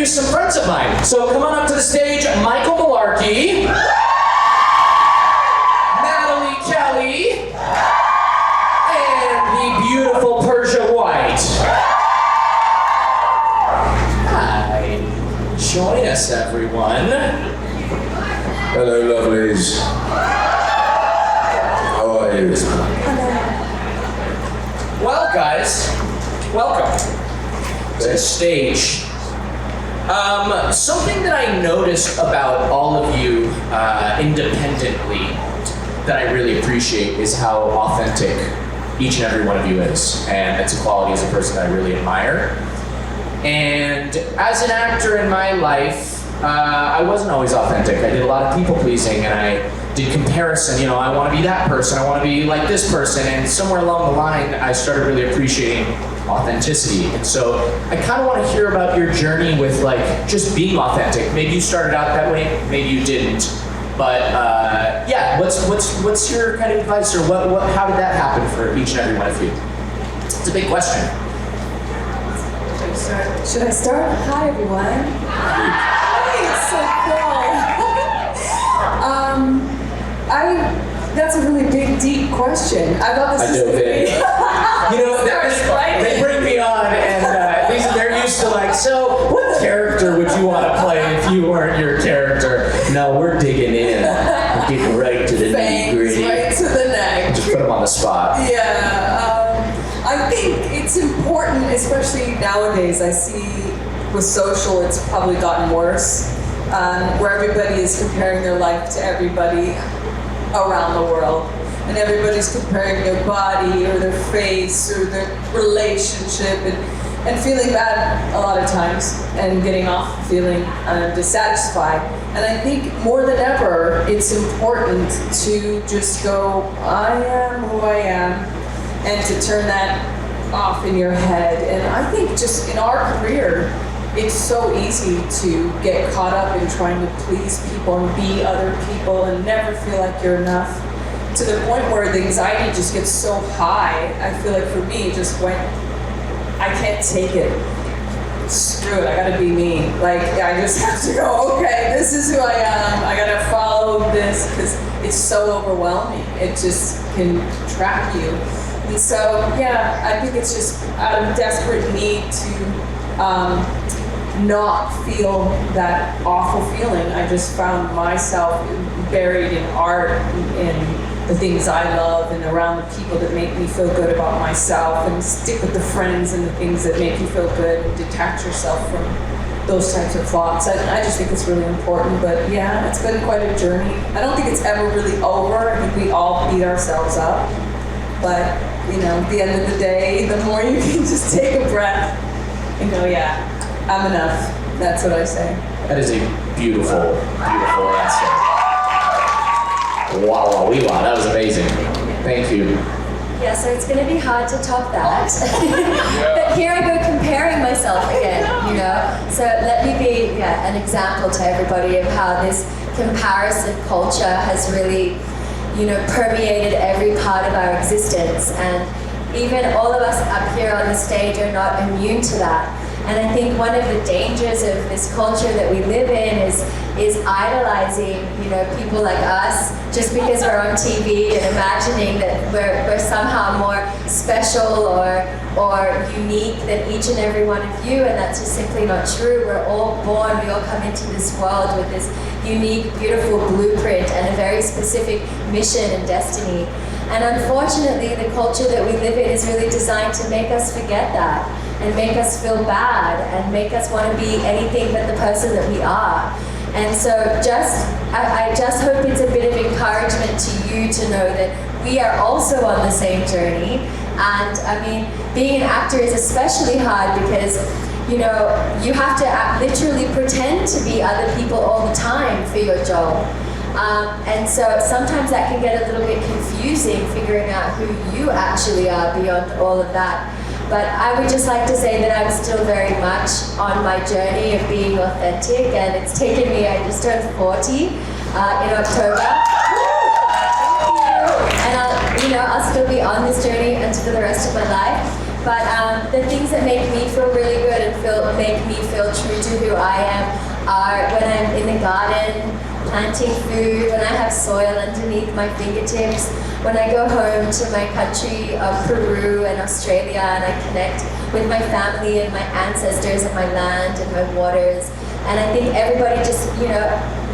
introduce some friends of mine. So come on up to the stage, Michael Malarkey, Nathalie, Kelley, and the beautiful Persia White. Hi. Join us, everyone. Hello, lovelies. How are you? Well, guys, welcome to the stage. Something that I noticed about all of you independently that I really appreciate is how authentic each and every one of you is. And it's a quality as a person that I really admire. And as an actor in my life, I wasn't always authentic. I did a lot of people pleasing and I did comparison, you know, I want to be that person, I want to be like this person, and somewhere along the line I started really appreciating authenticity. And so I kind of want to hear about your journey with like just being authentic. Maybe you started out that way, maybe you didn't. But yeah, what's your kind of advice, or how did that happen for each and every one of you? It's a big question. Should I start? Hi everyone. It's so cool. That's a really big, deep question. I thought this was dove in. You know, they bring me on, and they're used to like, so what character would you want to play if you weren't your character? No, we're digging in. We're getting right to the nitty-gritty. Right to the neck. Just put them on the spot. Yeah. I think it's important, especially nowadays. I see with social, it's probably gotten worse, where everybody is comparing their life to everybody around the world. And everybody's comparing their body or their face or their relationship and feeling bad a lot of times and getting off feeling dissatisfied. And I think more than ever, it's important to just go, I am who I am, and to turn that off in your head. And I think just in our career, it's so easy to get caught up in trying to please people and be other people and never feel like you're enough, to the point where the anxiety just gets so high. I feel like for me, it just went, I can't take it. Screw it, I gotta be me. Like, I just have to go, okay, this is who I am. I gotta follow this, because it's so overwhelming. It just can trap you. And so, yeah, I think it's just out of desperate need to not feel that awful feeling. I just found myself buried in art and the things I love and around the people that make me feel good about myself, and stick with the friends and the things that make you feel good and detach yourself from those types of thoughts. I just think it's really important, but yeah, it's been quite a journey. I don't think it's ever really over. I think we all beat ourselves up, but you know, at the end of the day, the more you can just take a breath and go, yeah, I'm enough. That's what I say. That is a beautiful, beautiful answer. Wow, that was amazing. Thank you. Yeah, so it's going to be hard to top that. But here I go comparing myself again, you know. So let me be an example to everybody of how this comparison culture has really, you know, permeated every part of our existence. And even all of us up here on the stage are not immune to that. And I think one of the dangers of this culture that we live in is idolizing, you know, people like us just because we're on TV and imagining that we're somehow more special or unique than each and every one of you, and that's just simply not true. We're all born, we all come into this world with this unique, beautiful blueprint and a very specific mission and destiny. And unfortunately, the culture that we live in is really designed to make us forget that, and make us feel bad, and make us want to be anything but the person that we are. And so I just hope it's a bit of encouragement to you to know that we are also on the same journey. And I mean, being an actor is especially hard because, you know, you have to literally pretend to be other people all the time for your job. And so sometimes that can get a little bit confusing, figuring out who you actually are beyond all of that. But I would just like to say that I'm still very much on my journey of being authentic, and it's taken me, I just turned 40 in October. And I'll still be on this journey until the rest of my life. But the things that make me feel really good and make me feel true to who I am are when I'm in the garden planting food, when I have soil underneath my fingertips, when I go home to my country of Peru and Australia and I connect with my family and my ancestors and my land and my waters. And I think everybody just,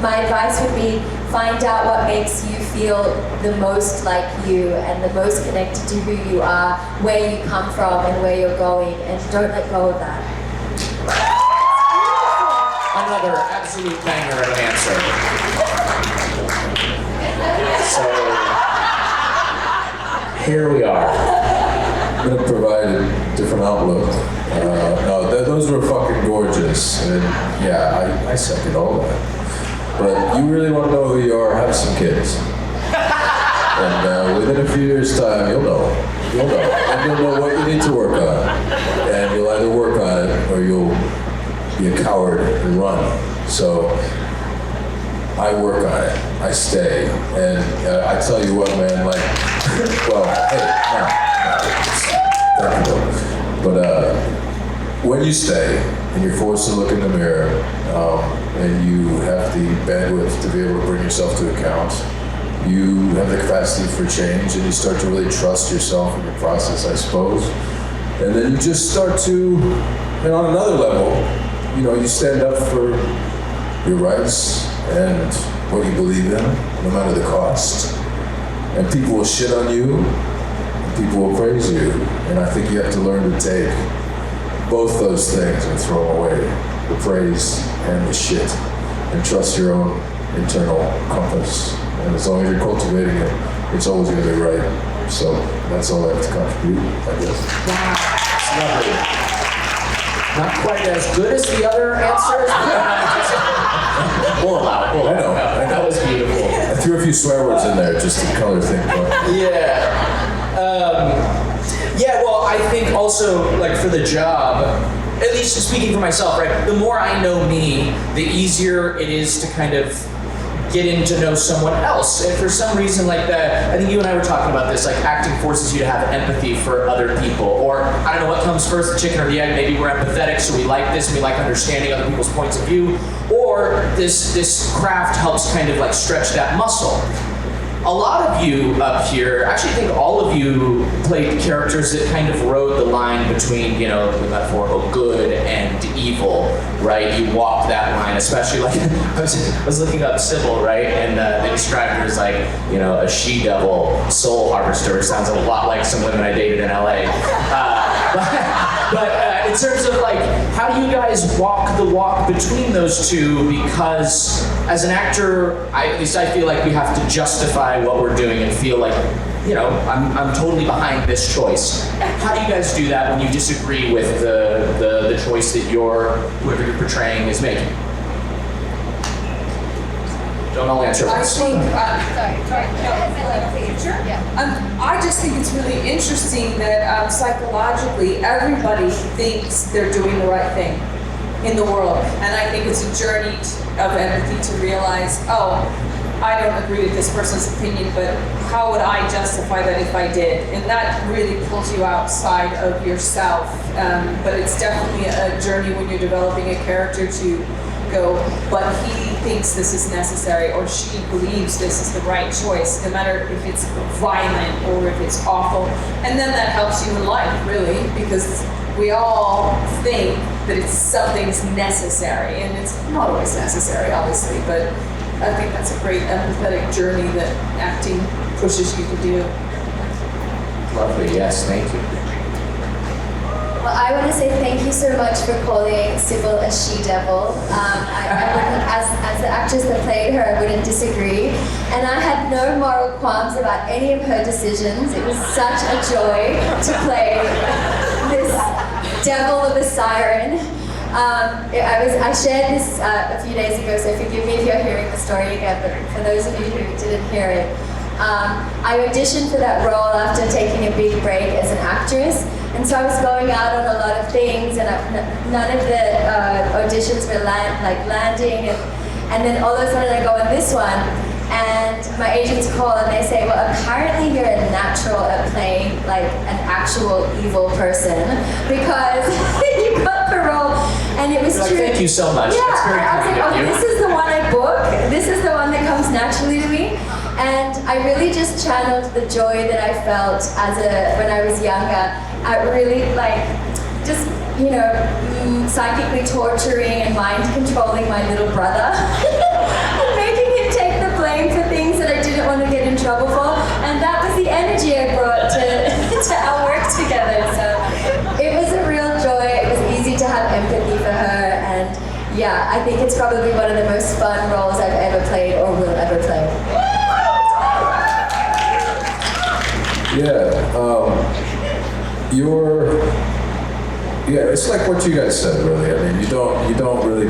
my advice would be find out what makes you feel the most like you and the most connected to who you are, where you come from and where you're going, and don't let go of that. Another absolute banger of an answer. So, here we are. I'm gonna provide a different outlook. No, those were fucking gorgeous, and yeah, I second all that. But you really want to know who you are, have some kids. And within a few years' time, you'll know. And you'll know what you need to work on. And you'll either work on it, or you'll be a coward and run. So, I work on it. I stay. And I tell you what, man, like, well, hey, no. But when you stay and you're forced to look in the mirror and you have the bandwidth to be able to bring yourself to account, you have the capacity for change and you start to really trust yourself in your process, I suppose. And then you just start to, and on another level, you stand up for your rights and what you believe in, no matter the cost. And people will shit on you, and people will praise you. And I think you have to learn to take both those things and throw them away, the praise and the shit, and trust your own internal compass. And as long as you're cultivating it, it's always going to be right. So that's all I have to contribute, I guess. Wow. It's lovely. Not quite as good as the other answers. We'll allow it. I know. That was beautiful. I threw a few swear words in there just to color things up. Yeah, well, I think also, like, for the job, at least speaking for myself, right, the more I know me, the easier it is to kind of getting to know someone else. And for some reason like that, I think you and I were talking about this, like acting forces you to have empathy for other people. Or I don't know what comes first, the chicken or the egg. Maybe we're empathetic, so we like this and we like understanding other people's points of view. Or this craft helps kind of like stretch that muscle. A lot of you up here, actually I think all of you played characters that kind of rode the line between, the metaphorical good and evil, right? You walked that line, especially like, I was looking up Sybil, right? And they described her as like, a she-devil soul harvester, which sounds a lot like some women I dated in LA. But in terms of like, how do you guys walk the walk between those two? Because as an actor, at least I feel like we have to justify what we're doing and feel like, I'm totally behind this choice. How do you guys do that when you disagree with the choice that whoever you're portraying is making? Don't all answer I once. think, Yeah. I just think it's really interesting that psychologically everybody thinks they're doing the right thing in the world. And I think it's a journey of empathy to realize, I don't agree with this person's opinion, but how would I justify that if I did? And that really pulls you outside of yourself. But it's definitely a journey when you're developing a character to go, but he thinks this is necessary, or she believes this is the right choice, no matter if it's violent or if it's awful. And then that helps you in life, really, because we all think that something's necessary, and it's not always necessary, obviously, but I think that's a great empathetic journey that acting pushes you to do. Lovely, yes, thank you. Well, I want to say thank you so much for calling Sybil a she-devil. I wouldn't, as the actress that played her, I wouldn't disagree. And I had no moral qualms about any of her decisions. It was such a joy to play this devil of a siren. I shared this a few days ago, so forgive me if you're hearing the story again, but for those of you who didn't hear it, I auditioned for that role after taking a big break as an actress, and so I was going out on a lot of things, and none of the auditions were landing, and then all of a sudden I go on this one, And my agents call and they say, well, apparently you're a natural at playing like an actual evil person because you got the role. And it was You're like, true. thank you so much. Yeah, That's very I was like, kind oh, of you. this is the one I book. This is the one that comes naturally to me. And I really just channeled the joy that I felt when I was younger at really like just, you know, psychically torturing and mind controlling my little brother and making him take the blame for things that I didn't want to get in trouble for. And that was the energy I brought to our work together. So it was a real joy. It was easy to have empathy for her. And yeah, I think it's probably one of the most fun roles I've ever played or will ever play. Yeah, it's like what you guys said, really. I mean, you don't really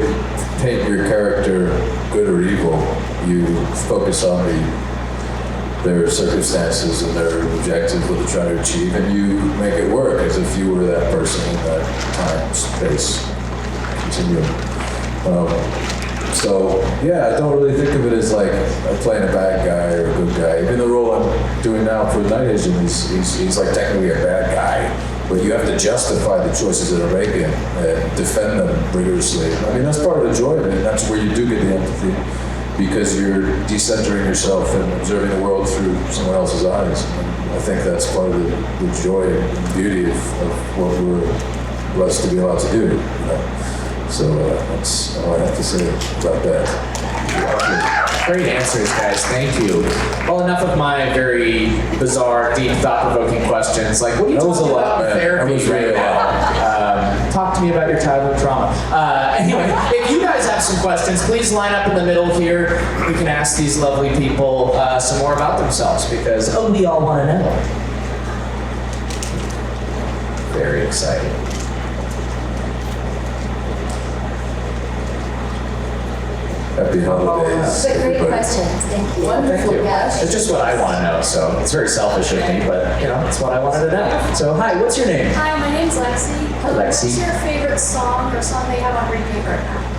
paint your character good or evil. You focus on their circumstances and their objectives, what they're trying to achieve, and you make it work as if you were that person in that time, space, continuum. So yeah, I don't really think of it as like I'm playing a bad guy or a good guy. Even the role I'm doing now for the Night Agent, he's like technically a bad guy, but you have to justify the choices that are making and defend them rigorously. I mean, that's part of the joy of it. That's where you do get the empathy, because you're decentering yourself and observing the world through someone else's eyes. And I think that's part of the joy and beauty of what we're blessed to be allowed to do. You know? So that's all I have to say about that. Great answers, guys. Thank you. Well, enough of my very bizarre, deep, thought-provoking questions. Like, what are you talking about in therapy right now? Talk to me about your childhood trauma. Anyway, if you guys have some questions, please line up in the middle here. We can ask these lovely people some more about themselves, because we all want to know. Very exciting. Happy holidays, But great everybody. questions, thank you. Thank you. Yeah. It's just what I want to know, so it's very selfish of me, but you know, it's what I wanted to know. So, hi, what's your name? Hi, my name's Lexi. Hi, Lexi. What's your favorite song or song that you have on repeat right now?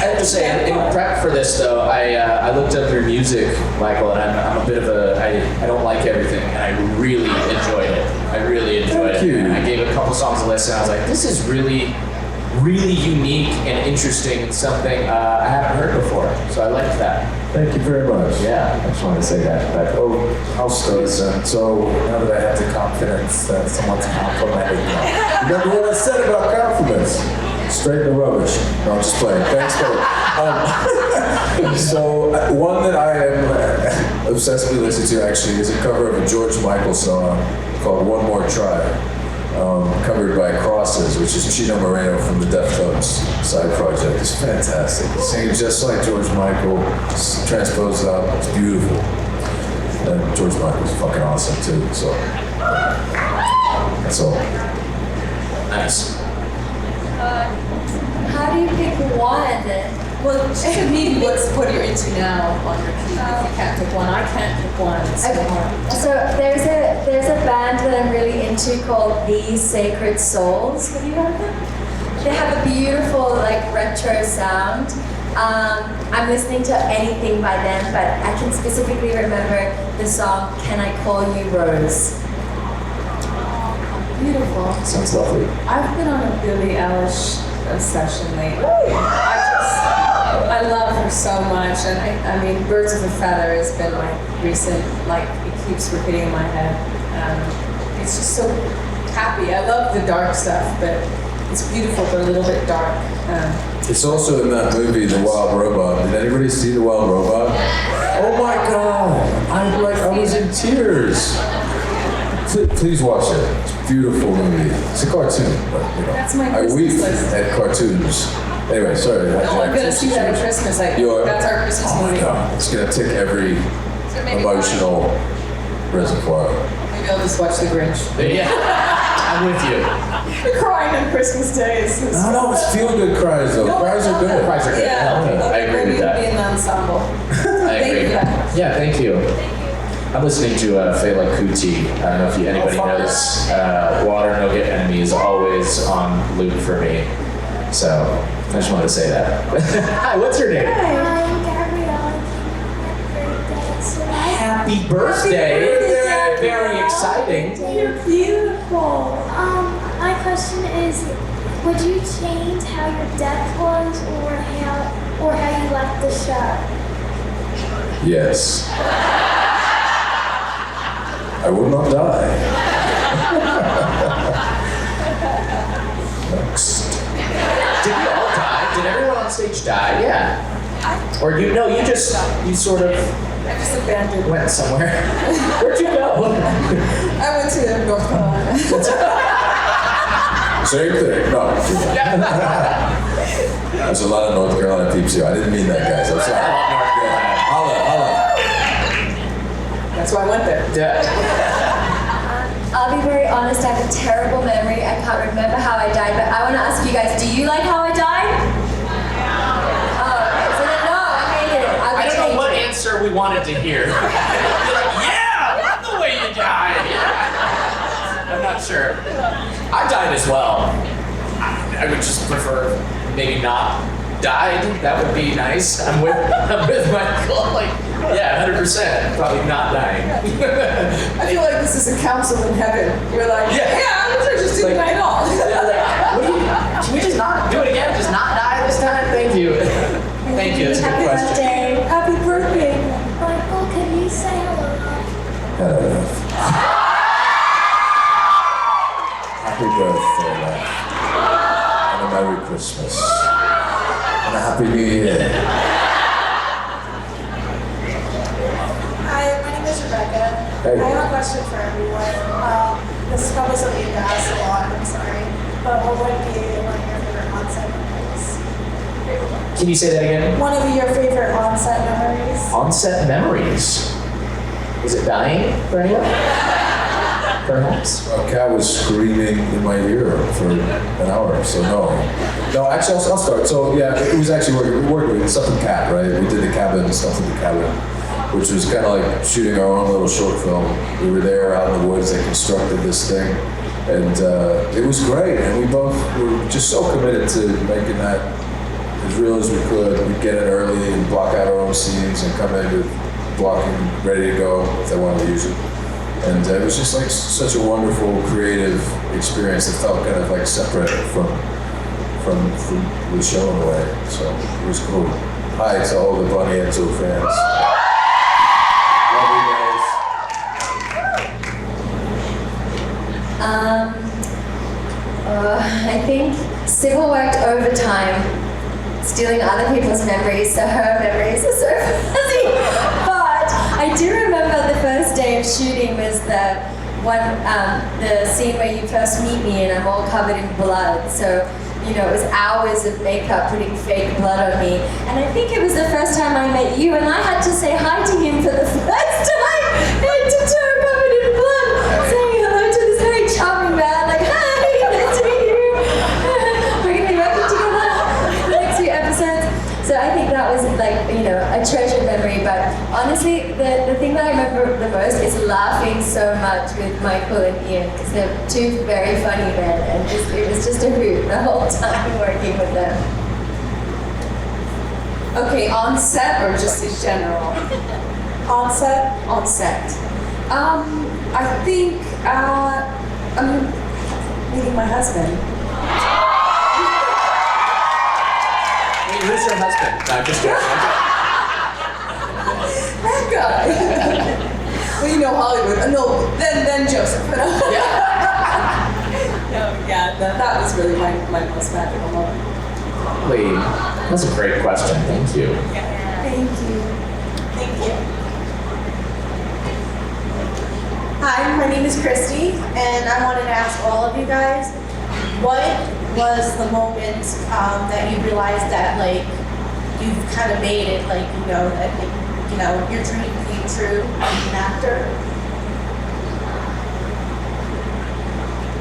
I have to say, in prep for this though, I looked up your music, Michael, and I'm a bit of I don't like everything, and I really enjoyed it. I really enjoyed Thank it. you. And I gave a couple songs a listen, and I was like, this is really, really unique and interesting, and something I haven't heard before. So I liked that. Thank you very much. Yeah, I just wanted to say that. But I'll start then. So now that I have the confidence that someone's complimenting me. Remember what I said about compliments? Straight the rubbish. No, I'm just playing. Thanks, So one that I am obsessively listening to actually is a cover of a George Michael song called One More Try, covered by Crosses, which is Chino Moreno from the Deftones side project. It's fantastic. Singing just like George Michael, transposed out. It's beautiful. And George Michael's fucking awesome too. So that's all. nice. How do you pick one? Well, it could mean what you're into now on repeat. If you can't pick one, I can't pick one. It's so hard. So there's a band that I'm really into called The Sacred Souls. Have you heard of them? They have a beautiful like retro sound. I'm listening to anything by them, but I can specifically remember the song "Can I Call You Rose?" Beautiful. Sounds lovely. I've been on a Billie Eilish obsession lately. I love her so much, and I mean, Birds of a Feather has been my recent, like, it keeps repeating in my head. It's just so happy. I love the dark stuff, but it's beautiful, but a little bit dark. It's also in that movie, The Wild Robot. Did anybody see The Wild Robot? Oh my God! I was in tears. Please watch it. It's a beautiful movie. It's a cartoon, but you know. That's my I Christmas weep list. at cartoons. Anyway, sorry. No, I'm gonna see that at Christmas. You are? That's our Christmas Oh my movie. God, it's gonna tick every So maybe emotional reservoir. Maybe I'll just watch The Grinch. Yeah, I'm with you. Crying on Christmas Day is. No, it's feel-good cries though. Cries are good. Cries are good. Yeah, I agree with Maybe that. be in the ensemble. I Thank agree. you. Yeah, thank you. I'm listening to Fela Kuti. I don't know if anybody knows. Water No Get Enemy is always on loop for me. So I just wanted to say that. Hi, what's your name? I'm Gabrielle. Happy birthday! Very exciting. You're beautiful. My question is, would you change how your death was or how you left the show? Yes. I will not die. Next. Did we all die? Did everyone on stage die? Yeah. Or you sort of I just abandoned. went somewhere. Where'd you go? I went to North Carolina. Same thing. No. There's a lot of North Carolina peeps here. I didn't mean that, guys. I'm sorry. Holla. That's why I went there. Yeah. I'll be very honest, I have a terrible memory. I can't remember how I died, but I want to ask you guys, do you like how I died? Oh, okay. So then, no, I hated it. I don't know what answer we wanted to hear. You're like, yeah, I love the way you died. I'm not sure. I died as well. I would just prefer maybe not died. That would be nice. I'm with Michael. Like, yeah, 100%. Probably not dying. I feel like this is a council in heaven. You're like, yeah, I'm sure just doing it all. Yeah, like, can we just not do it again? Just not die this time? Thank you. Thank you. That's a good question. birthday. Happy birthday. Michael, can you say hello? Happy birthday, man. And a Merry Christmas. And a Happy New Year. Hi, my name is Rebecca. Hey. I have a question for everyone. This is probably something you asked a lot, I'm sorry. But what would be one of your favorite onset memories? Can you say that again? One of your favorite onset memories? Onset memories. Is it dying for anyone? Perhaps. A cat was screaming in my ear for an hour, so no. No, actually, I'll start. So, yeah, it was actually we worked with Stuff with the Cat, right? We did the cabin, Stuff with the Cabin, which was kind of like shooting our own little short film. We were there out in the woods, they constructed this thing, and it was great. And we both were just so committed to making that as real as we could. We'd get in early and block out our own scenes and come in with blocking ready to go if they wanted to use it. And it was just like such a wonderful, creative experience that felt kind of like separate from the show in a way. So it was cool. Hi to all the Bunny Enzo fans. Love you guys. I think Sybil worked overtime, stealing other people's memories, so her memories are so fuzzy. But I do remember the first day of shooting was the scene where you first meet me and I'm all covered in blood. So, you know, it was hours of makeup putting fake blood on me. And I think it was the first time I met you and I had to say hi to him for the first time, head to toe covered in blood, saying hello to this very charming man, like, hi, nice to meet you. We're gonna be working together for the next few episodes. So I think that was like, you know, a treasured memory. But honestly, the thing that I remember the most is laughing so much with Michael and Ian because they're two very funny men, and it was just a hoot the whole time working with them. Okay, on set or just in general? On set? On set. I think I'm meeting my husband. Wait, who's your husband? No, I'm just joking. That guy. Well, you know Hollywood. No, then Joseph. No, yeah, that was really my most magical moment. Lee, that's a great question. Thank you. Thank you. Thank you. Hi, my name is Christy, and I wanted to ask all of you guys, what was the moment that you realized that, like, you've kind of made it, like, you know, that, you know, your dream came true as an actor?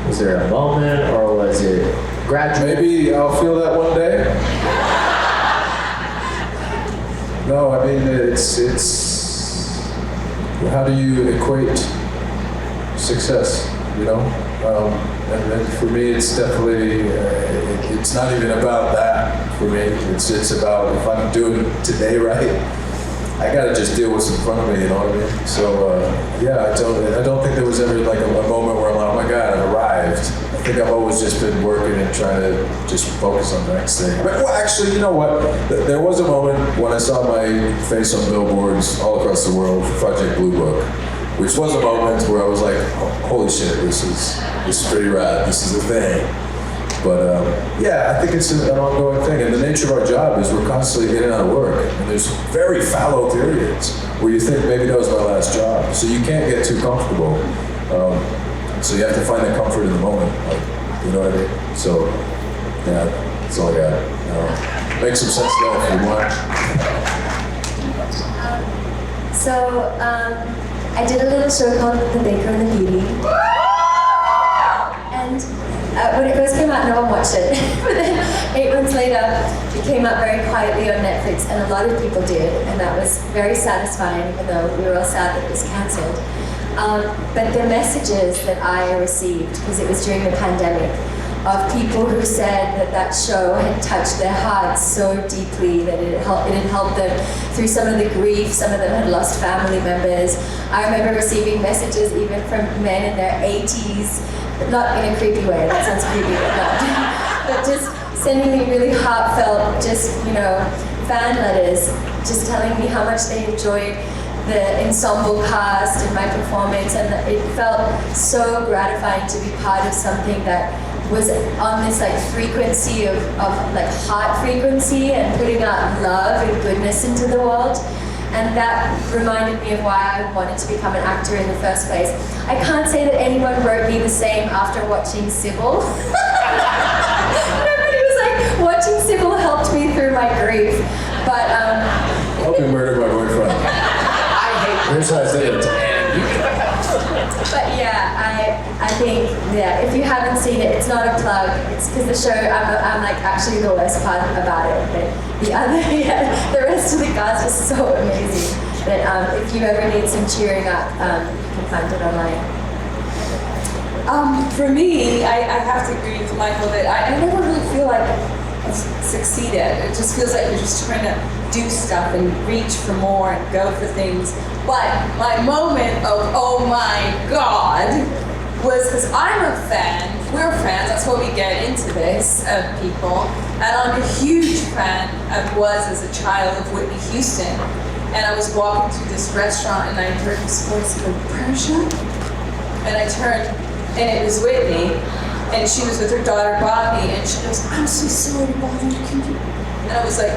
Was there a moment or was it gradual? Maybe I'll feel that one day. No, I mean, how do you equate success, you know? And for me, it's definitely, it's not even about that for me. It's about if I'm doing today right, I gotta just deal with what's in front of me, you know what I mean? So, yeah, I don't think there was ever like a moment where I'm like, oh my God, I've arrived. I think I've always just been working and trying to just focus on the next thing. But, well, actually, you know what? There was a moment when I saw my face on billboards all across the world for Project Blue Book, which was a moment where I was like, oh, holy shit, this is pretty rad, this is a thing. But yeah, I think it's an ongoing thing. And the nature of our job is we're constantly in and out of work. And there's very fallow periods where you think maybe that was my last job. So you can't get too comfortable. So you have to find the comfort in the moment. Like, you know what I mean? So yeah, that's all I got. Make some sense of that if you want. So I did a little show called The Baker and the Beauty. And when it first came out, no one watched it. But then 8 months later, it came out very quietly on Netflix, and a lot of people did, and that was very satisfying, even though we were all sad that it was cancelled. But the messages that I received, because it was during the pandemic, of people who said that that show had touched their hearts so deeply that it had helped them through some of the grief. Some of them had lost family members. I remember receiving messages even from men in their 80s, but not in a creepy way, that sounds creepy, but not. But just sending me really heartfelt, just, you know, fan letters, just telling me how much they enjoyed the ensemble cast and my performance, and it felt so gratifying to be part of something that was on this like frequency of like heart frequency and putting out love and goodness into the world. And that reminded me of why I wanted to become an actor in the first place. I can't say that anyone wrote me the same after watching Sybil. Nobody was like, watching Sybil helped me through my grief. But Help me murder my boyfriend. Here's how I did it. But yeah, I think, yeah, if you haven't seen it, it's not a plug. It's because the show, I'm like actually the worst part about it. But the other, yeah, the rest of the cast is so amazing. But if you ever need some cheering up, you can find it online. For me, I have to agree with Michael that I never really feel like I've succeeded. It just feels like you're just trying to do stuff and reach for more and go for things. But my moment of, oh my God, was because I'm a fan, we're fans, that's why we get into this, people. And I'm a huge fan, I was as a child, of Whitney Houston. And I was walking through this restaurant and I heard this voice go, Persia? And I turned, and it was Whitney. And she was with her daughter Bobby, and she goes, I'm so sorry to bother you, can you? And I was like,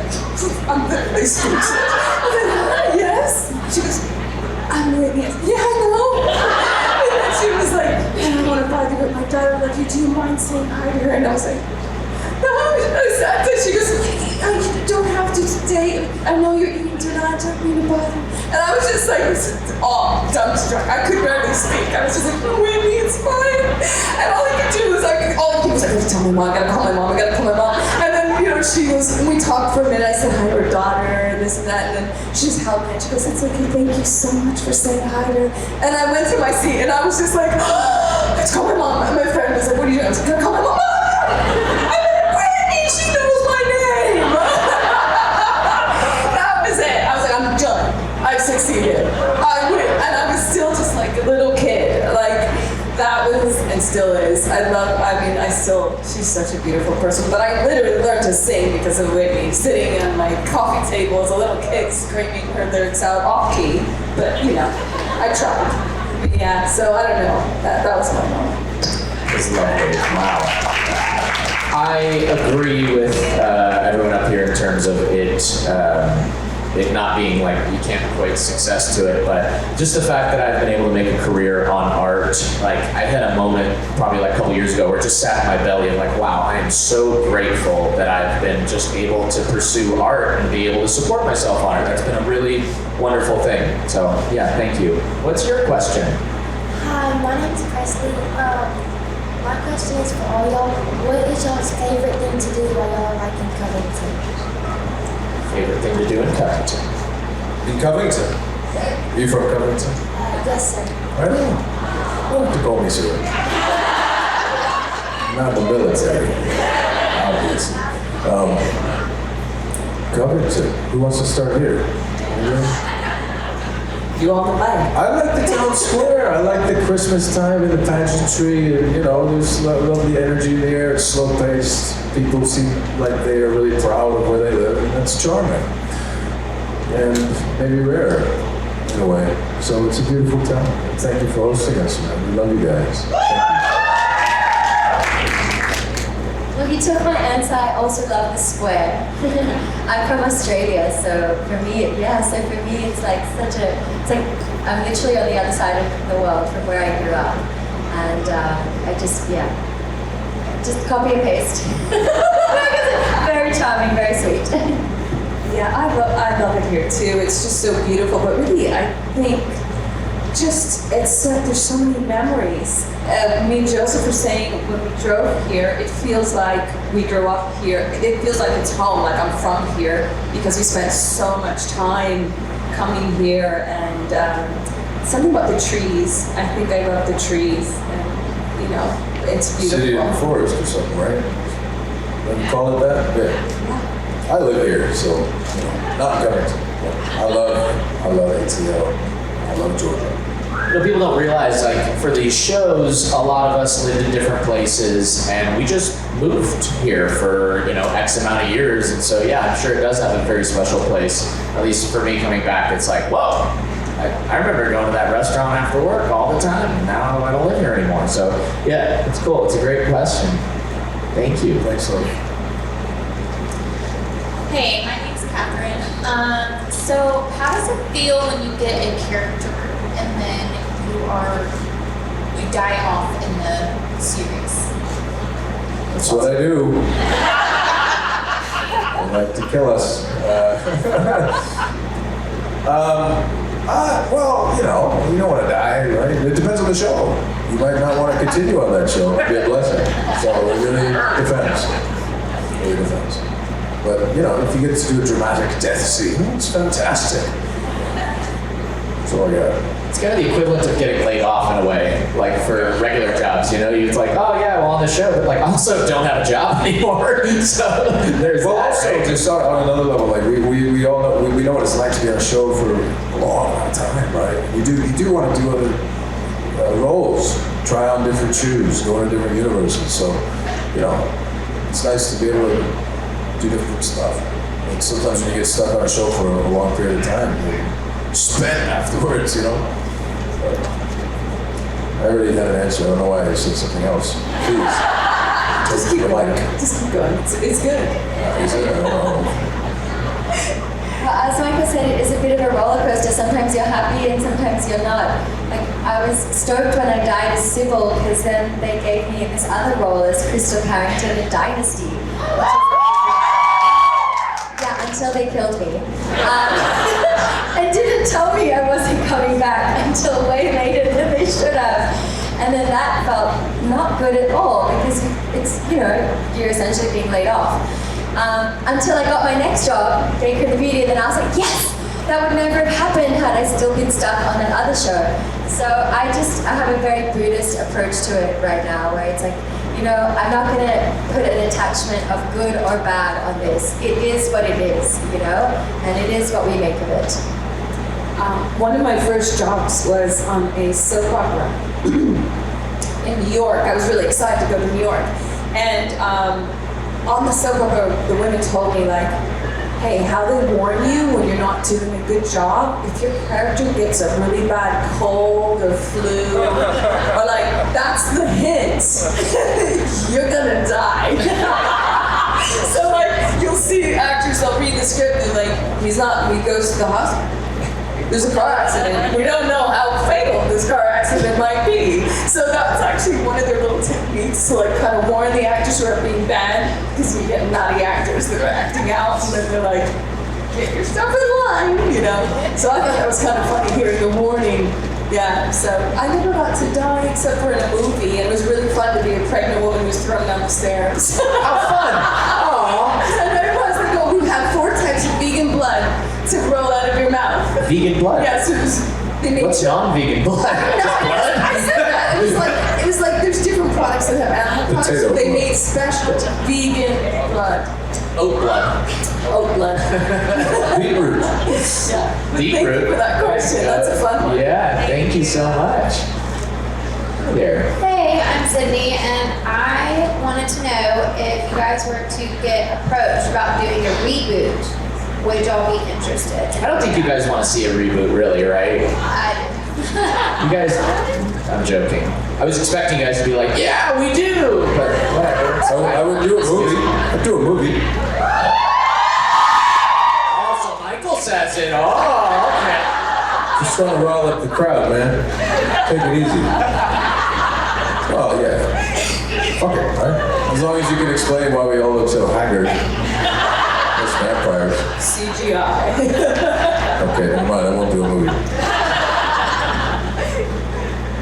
I'm literally speechless. I was like, yes? She goes, I'm Whitney. Yeah, I know. And then she was like, I don't want to bother you with my daughter. Like, do you mind saying hi to her? And I was like, no, I said that. She goes, you don't have to today. I know you're eating dinner. I don't mean to bother you. And I was just like, all dumbstruck. I could barely speak. I was just like, Whitney, it's fine. And all I could do was like, all he was like, tell my mom, I gotta call my mom, I gotta call my mom. And then, you know, she was, and we talked for a minute. I said hi to her daughter and this and that. And then she just held me and she goes, it's okay, thank you so much for saying hi to her. And I went to my seat and I was just like, oh, let's call my mom. And my friend was like, what are you doing? I was like, can I call my mom? I'm like, Whitney, she knows my name. That was it. I was like, I'm done. I've succeeded. I win. And I was still just like a little kid. Like, that was, and still is. She's such a beautiful person. But I literally learned to sing because of Whitney, sitting on my coffee table as a little kid screaming her lyrics out off key. But, you know, I tried. But yeah, so I don't know. That was my moment. It's lovely. Wow. I agree with everyone up here in terms of it not being like you can't equate success to it, but just the fact that I've been able to make a career on art. Like I had a moment probably like a couple years ago where it just sat in my belly of like, wow, I am so grateful that I've been just able to pursue art and be able to support myself on it. That's been a really wonderful thing. So yeah, thank you. What's your question? Hi, my name's Presley. My question is for all y'all. What is y'all's favorite thing to do while y'all are like in Covington? Favorite thing to do in Covington? In Covington? Are you from Covington? Yes, sir. I know. Don't have to call me sir. Not the military, obviously. Covington, who wants to start here? You on the mic. I like the town square. I like the Christmas time and the pageantry. And, you know, there's lovely energy in the air. It's slow paced. People seem like they are really proud of where they live, and that's charming. And maybe rare, in a way. So it's a beautiful town. Thank you for hosting us, man. We love you guys. Well, you took my answer. I also love the square. I'm from Australia, so for me, it's like I'm literally on the other side of the world from where I grew up, and just copy and paste. Very charming, very sweet. Yeah, I love it here too. It's just so beautiful. But really, I think it's like there's so many memories. Me and Joseph were saying when we drove here, it feels like we grew up here. It feels like it's home, like I'm from here, because we spent so much time coming here. And something about the trees. I think I love the trees, and you know, it's beautiful. City in the forest or something, right? Let me call it that? Yeah. I live here, so you know, not Covington. I love ATL. I love Georgia. You know, people don't realize, like, for these shows, a lot of us lived in different places, and we just moved here for, you know, X amount of years, and so, yeah, I'm sure it does have a very special place. At least for me coming back, it's like, whoa, I remember going to that restaurant after work all the time, and now I don't live here anymore. So, yeah, it's cool. It's a great question. Thank you. Thanks, love. Hey, my name's Catherine. So how does it feel when you get a character and then you die off in the series? That's what I do. They like to kill us. Well, you know, you don't want to die, right? It depends on the show. You might not want to continue on that show. It'd be a blessing. So it really depends. It really depends. But, you know, if you get to do a dramatic death scene, it's fantastic. That's all I got. It's kind of the equivalent of getting laid off in a way, like for regular jobs, you know? It's like, oh yeah, well on the show, but like also don't have a job anymore. So there's Well, that, also, right? to start on another level, like we all know, we know what it's like to be on a show for a long amount of time, right? You do want to do other roles, try on different shoes, go into different universes. So, you know, it's nice to be able to do different stuff. And sometimes when you get stuck on a show for a long period of time, you spend afterwards, you know? But I already had an answer. I don't know why I said something else. Please. Just keep going. Just keep going. It's good. Is it? I don't know. Well, as Michael said, it is a bit of a roller coaster. Sometimes you're happy and sometimes you're not. Like, I was stoked when I died as Sybil, because then they gave me this other role as Crystal Carrington in Dynasty. Yeah, until they killed me. And didn't tell me I wasn't coming back until way later than they should have. And then that felt not good at all, because it's, you know, you're essentially being laid off. Until I got my next job, Baker the Beauty, and then I was like, yes! That would never have happened had I still been stuck on that other show. So I have a very Buddhist approach to it right now, where it's like, you know, I'm not going to put an attachment of good or bad on this. It is what it is, you know, and it is what we make of it. One of my first jobs was on a soap opera in New York. I was really excited to go to New York. And on the soap opera, the women told me, like, hey, how they warn you when you're not doing a good job, if your character gets a really bad cold or flu, or like, that's the hint, you're gonna die. So like, you'll see actors, they'll read the script and like, he goes to the hospital. There's a car accident. We don't know how fatal this car accident might be. So that's actually one of their little techniques to like kind of warn the actors who are being bad, because you get naughty actors that are acting out, and then they're like, get your stuff in line, you know? So I thought that was kind of funny hearing the warning. Yeah, so I never got to die except for in a movie, and it was really fun to be a pregnant woman who was thrown down the stairs. How fun! Aww. And then everyone's like, oh, we have 4 types of vegan blood to roll out of your mouth. Vegan blood? Yes, it was They made What's non-vegan blood? No, I said that. It was like there's different products that have animal products, so Potato they blood. made special vegan blood. Oat blood. Oat blood. Beetroot. Yeah. Beetroot. Thank you for that question. That's a fun one. Yeah, thank you so much. Hey there. Hey, I'm Sydney, and I wanted to know if you guys were to get approached about doing a reboot, would y'all be interested? I don't think you guys want to see a reboot, really, right? You guys, I'm joking. I was expecting you guys to be like, yeah, we do, but whatever. I would do a movie. I'd do a movie. Also, Michael says it. Oh, okay. Just trying to rile up the crowd, man. Take it easy. Oh, yeah. Fuck it, right? As long as you can explain why we all look so haggard. As vampires. CGI. Okay, never mind. I won't do a movie.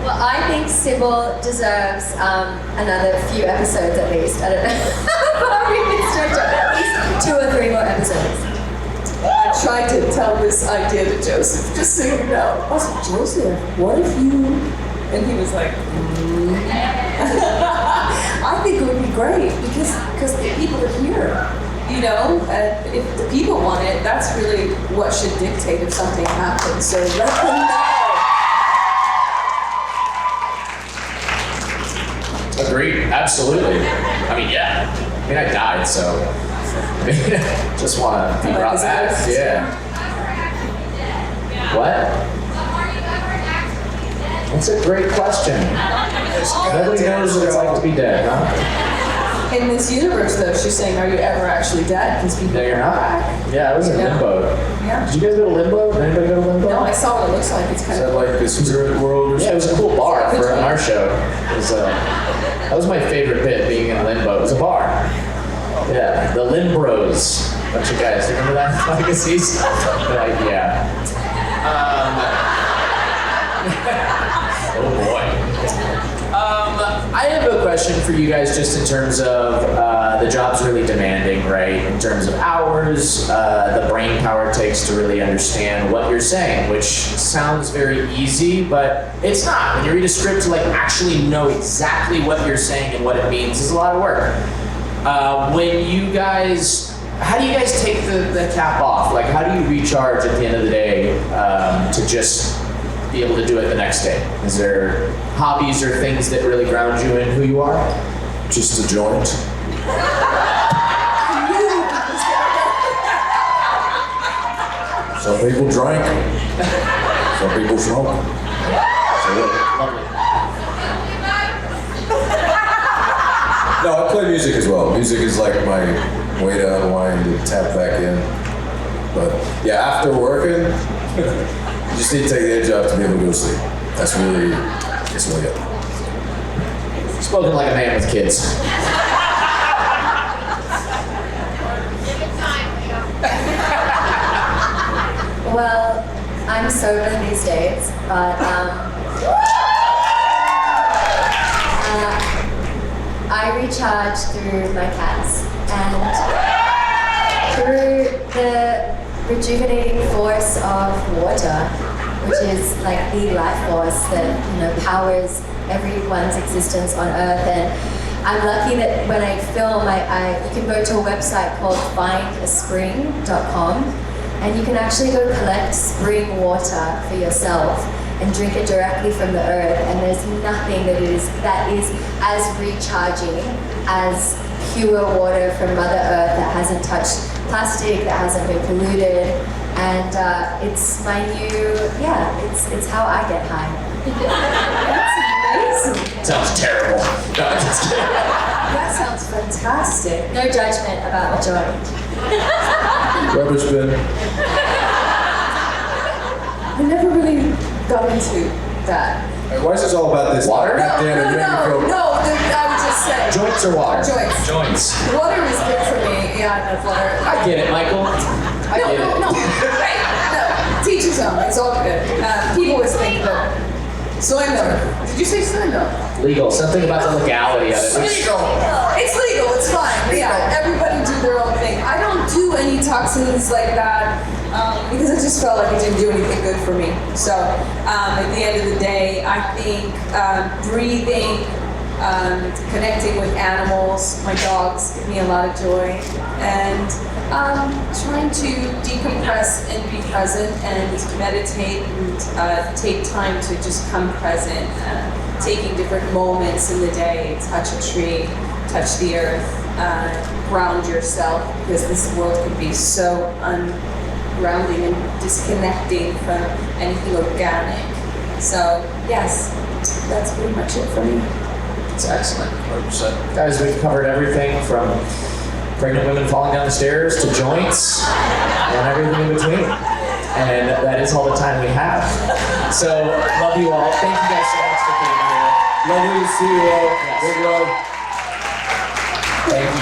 Well, I think Sybil deserves another few episodes at least. I don't know. But we can stretch it at least 2 or 3 more episodes. I tried to tell this idea to Joseph, just so you know. I was like, Joseph, what if you... And he was like, I think it would be great because the people are here, you know? And if the people want it, that's really what should dictate if something happens. So let them know. Agreed, absolutely. I mean, yeah. I mean, I died, so just want to be brought back. Yeah. What? That's a great question. Nobody knows what it's like to be dead, huh? In this universe, though, she's saying, are you ever actually dead? Because people No, you're come not. back. Yeah, I was in Yeah. limbo. Yeah. Did you guys go to limbo? Did anybody go to limbo? No, I saw what it looks like. It's Is kind that of like the spirit world or Yeah, it was a cool bar for our show. It was, that was my favorite bit, being in limbo. It was a bar. Yeah, the Limbros. Bunch of guys. Remember that? Legacies? Like, yeah. Oh boy. I have a question for you guys just in terms of the job's really demanding, right? In terms of hours, the brain power it takes to really understand what you're saying, which sounds very easy, but it's not. When you read a script to like actually know exactly what you're saying and what it means is a lot of work. When you guys, how do you guys take the cap off? Like, how do you recharge at the end of the day to just be able to do it the next day? Is there hobbies or things that really ground you in who you are? just a joint? Some people drink. Some people smoke. So what? Lovely. No, I play music as well. Music is like my way to unwind and tap back in. But yeah, after working, you just need to take the edge off to be able to go to sleep. That's really it. Spoken like a man with kids. Well, I'm sober these days, but I recharge through my cats and through the rejuvenating force of water, which is like the life force that powers everyone's existence on Earth. And I'm lucky that when I film, you can go to a website called findaspring.com, and you can actually go collect spring water for yourself and drink it directly from the earth. And there's nothing that is as recharging as pure water from Mother Earth that hasn't touched plastic, that hasn't been polluted. And it's my new, it's how I get high. That's amazing. Sounds terrible. No, I'm just kidding. That sounds fantastic. No judgment about the joint. Rubbish bin. I never really got into that. Hey, why is this all about this? Water? God damn it, you make me feel- I would just say. Joints or water? Joints. Joints. Water is good for me. Yeah, I love water. I get it, Michael. I get it. No. Teach his own. It's all good. People always think that soy milk. Did you say soy milk? Legal. Something about the legality of it. It's legal. It's fine. Yeah, everybody do their own thing. I don't do any toxins like that. because I just felt like it didn't do anything good for me. So at the end of the day, I think breathing, connecting with animals, my dogs give me a lot of joy, and trying to decompress and be present and meditate and take time to just come present, taking different moments in the day, touch a tree, touch the earth, ground yourself, because this world can be so ungrounding and disconnecting from anything organic. So yes, that's pretty much it for me. It's excellent. 100%. Guys, we've covered everything from pregnant women falling down the stairs to joints and everything in between. And that is all the time we have. So, love you all. Thank you guys so much for being here. Lovely to see you all. Yes. Big love. Thank you guys.